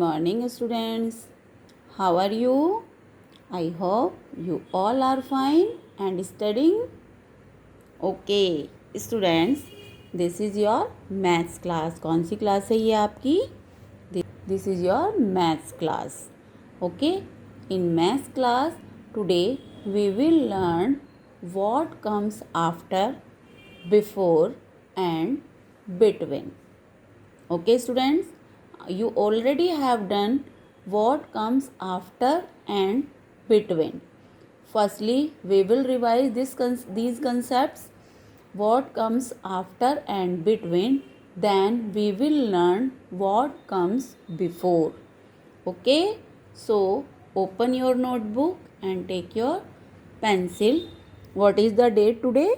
morning, students. How are you? I hope you all are fine and studying. Okay, students, this is your maths class. कौन सी class है ये आपकी? This is your maths class. Okay, in maths class today we will learn what comes after, before and between. Okay, students, you already have done what comes after and between. Firstly, we will revise these concepts, what comes after and between. Then we will learn what comes before. Okay, so open your notebook and take your pencil. What is the date today?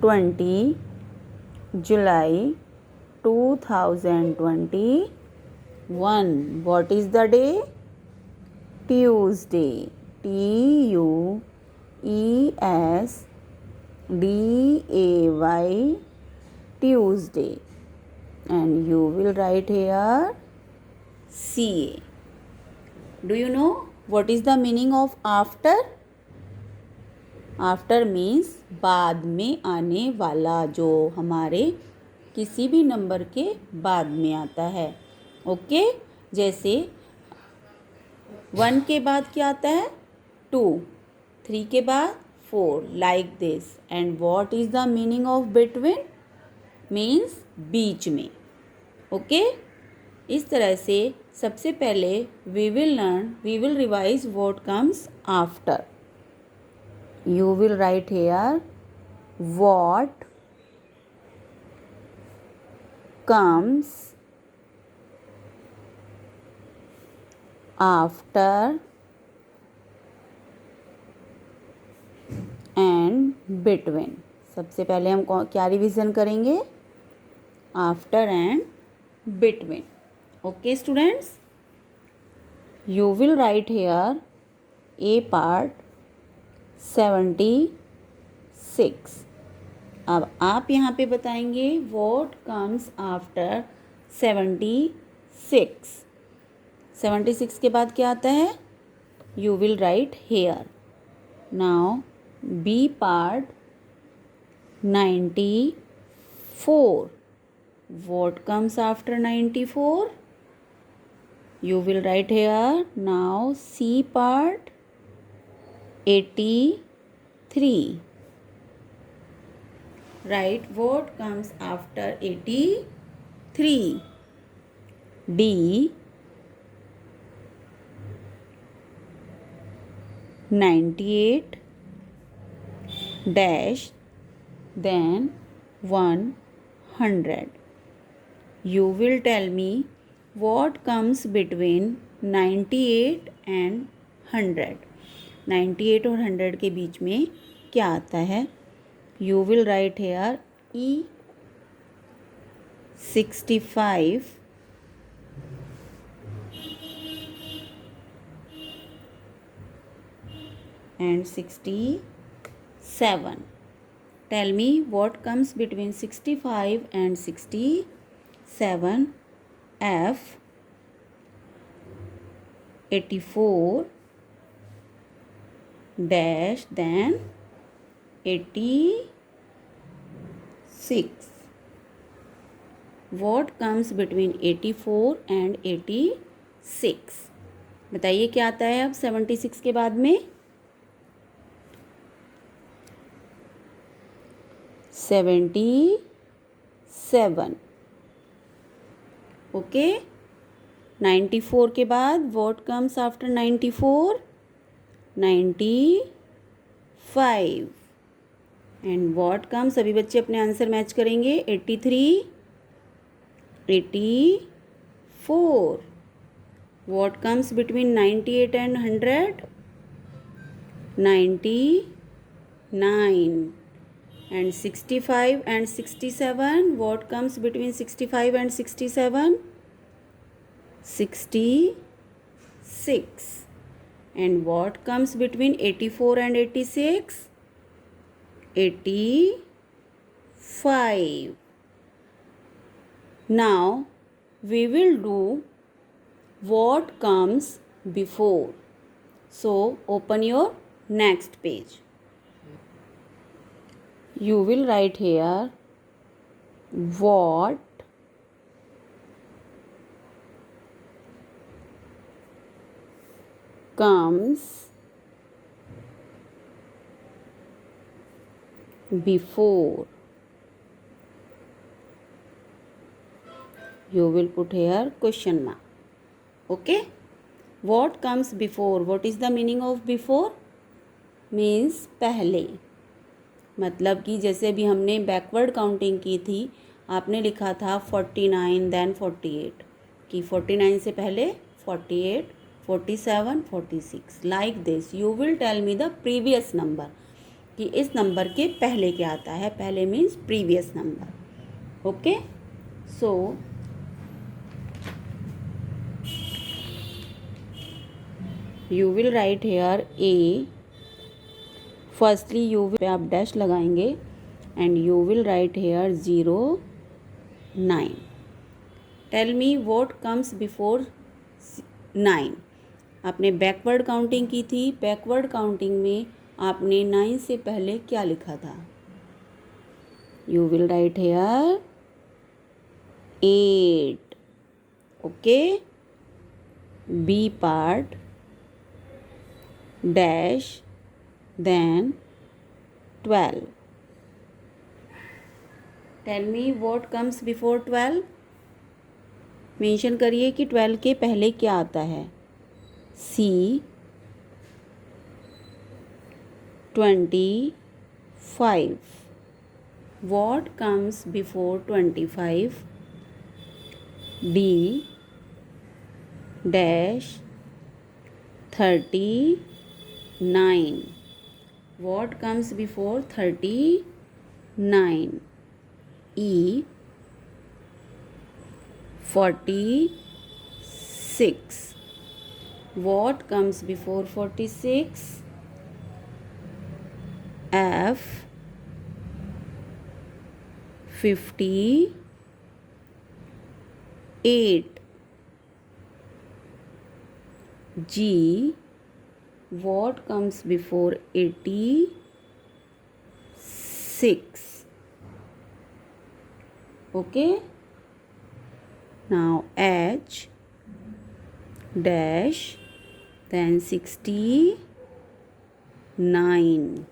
20 July 2021. What is the day? Tuesday. Tuesday. Tuesday. And you will write here CA. Do you know what is the meaning of after? After means बाद में आने वाला, जो हमारे किसी भी number के बाद में आता है. ओके, जैसे 1 के बाद क्या आता है? 2, 3 के बाद 4, like this. And what is the meaning of between? Means बीच में. ओके, इस तरह से सबसे पहले we will revise what comes after. You will write here what comes after and between. सबसे पहले हम क्या रिवीजन करेंगे? After and between. Okay students, you will write here A part 76. अब आप यहाँ पे बताएंगे what comes after 76. 76 के बाद क्या आता है? You will write here. Now B part 94. What comes after 94? You will write here. Now C part 83. Write what comes after 83. D 98 dash then 100. You will tell me what comes between 98 and 100. 98 और 100 के बीच में क्या आता है? You will write here E65 and 67. Tell me what comes between 65 and 67. F 84 dash then 86. What comes between 84 and 86? बताइए क्या आता है अब 76 के बाद में? 77. ओके, 94 के बाद what comes after 94? 95. And what comes, सभी बच्चे अपने आंसर मैच करेंगे. 83, 84. What comes between 98 and 100? 99. And 65 and 67. What comes between 65 and 67? 66. And what comes between 84 and 86? 85. Now we will do what comes before. So open your next page. You will write here what comes before. You will put here question mark. Okay? What comes before? What is the meaning of before? Means पहले. मतलब कि जैसे अभी हमने backward counting की थी, आपने लिखा था 49 देन 48 कि 49 से पहले 48, 47, 46 like this. You will tell me the previous number कि इस नंबर के पहले क्या आता है. पहले means previous number. Okay, so you will write here a. Firstly you पे आप डैश लगाएंगे and you will write here 0, 9. Tell me what comes before 9. आपने बैकवर्ड काउंटिंग की थी. बैकवर्ड काउंटिंग में आपने 9 से पहले क्या लिखा था. You will write here 8. Okay, B part dash then 12. Tell me what comes before 12. Mention करिए कि 12 के पहले क्या आता है. C 25. What comes before 25? D dash 39. What comes before 39? E 46. What comes before 46? F 58. G what comes before 86? Okay, now H dash then 69.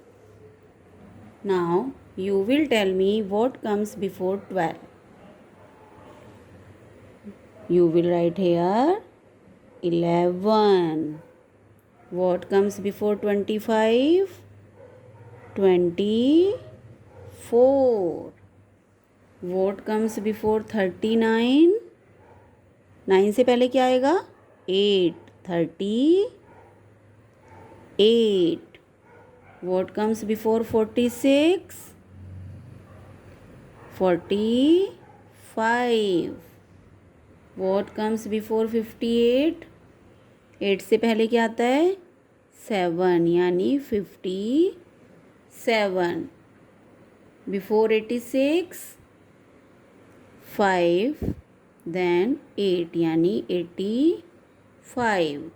Now you will tell me what comes before 12. You will write here 11. What comes before 25? 24. What comes before 39? 9 से पहले क्या आएगा. 8. 38. What comes before 46? 45. What comes before 58? 8 से पहले क्या आता है. 7 यानी 57. Before 86 5 then 8 यानी 85.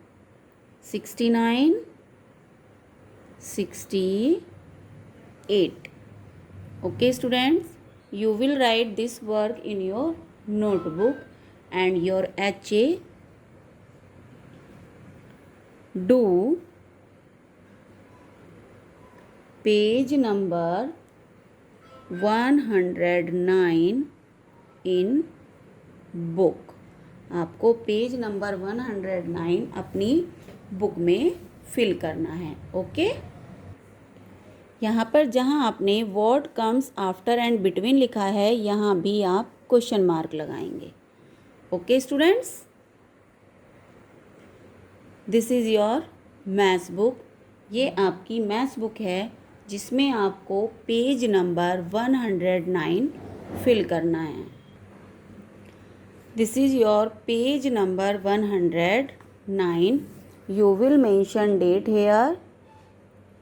69 68. Okay students, you will write this work in your notebook and your HA. Do page number 109 in book. आपको पेज नंबर 109 अपनी बुक में फिल करना है. ओके, यहाँ पर जहाँ आपने what comes after and between लिखा है यहाँ भी आप क्वेश्चन मार्क लगाएंगे. Okay students, this is your maths book. ये आपकी मैथ्स बुक है जिसमें आपको पेज नंबर 109 फिल करना है. This is your page number 109. You will mention date here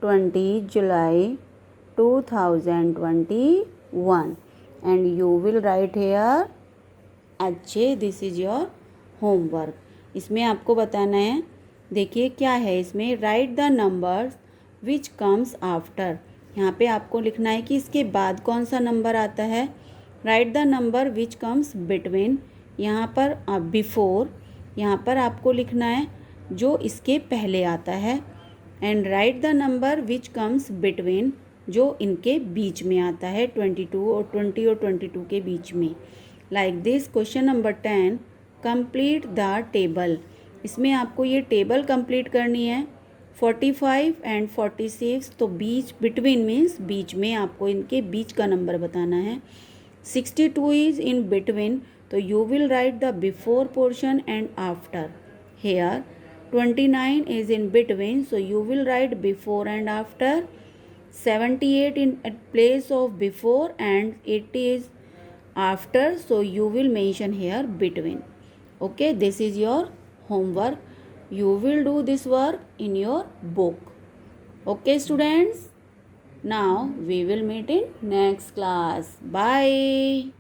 20 July 2021 and you will write here अच्छे, दिस इज योर होमवर्क। इसमें आपको बताना है, देखिए क्या है इसमें, right the numbers which comes after. यहाँ पे आपको लिखना है कि इसके बाद कौन सा नंबर आता है। Right the number which comes between, यहाँ पर बिफोर, यहाँ पर आपको लिखना है जो इसके पहले आता है। And right the number which comes between, जो इनके बीच में आता है, 22 और 20 और 22 के बीच में। Like this question number 10, complete the table. इसमें आपको ये टेबल कंप्लीट करनी है। 45 एंड 46, तो बीच, बिटवीन मीन्स बीच में, आपको इनके बीच का नंबर बताना है। 62 इज इन बिटवीन, तो you will write the before portion and after here. 29 is in between, so you will write before and after. 78 in at place of before and 80 is after, so you will mention here between. Okay, this is your homework. You will do this work in your book. Okay students, now we will meet in next class. Bye.